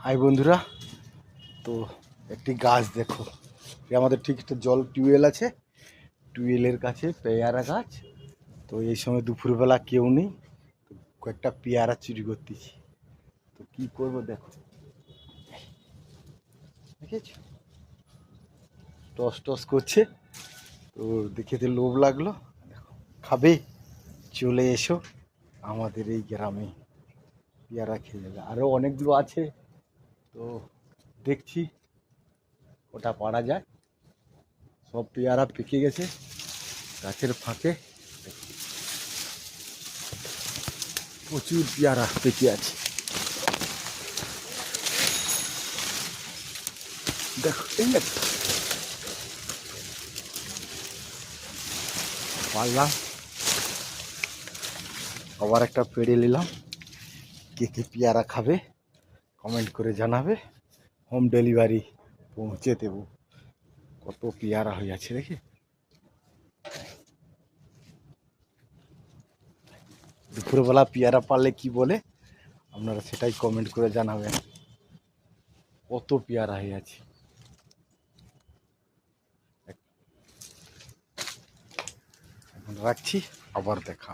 High বন্ধুরা, তো একটি গাছ দেখো, আমাদের ঠিক একটা জল টিউবওয়েল আছে, টিউবওয়েলের কাছে পেয়ারা গাছ। তো এই সময় দুপুরবেলা কেউ নেই, তো কয়েকটা পেয়ারা চুরি করতেছি। তো কি করব দেখো, দেখেছ টস টস করছে। তো দেখেতে লোভ লাগলো, দেখো খাবে, চলে এসো আমাদের এই গ্রামে, পেয়ারা খেয়ে যাবে। আরও অনেকগুলো আছে, তো দেখছি ওটা পারা যায়। সব পেয়ারা পেকে গেছে গাছের ফাঁকে, প্রচুর পেয়ারা পেকে আছে। দেখো এই পারলাম, আবার একটা পেড়ে নিলাম। কে কে পেয়ারা খাবে কমেন্ট করে জানাবে, হোম ডেলিভারি পৌঁছে দেবো। কত পেয়ারা হয়ে আছে দেখি, দুপুরবেলা পেয়ারা পারলে কি বলে আপনারা সেটাই কমেন্ট করে জানাবেন। কত পেয়ারা হয়ে আছে, এখন রাখছি, আবার দেখা।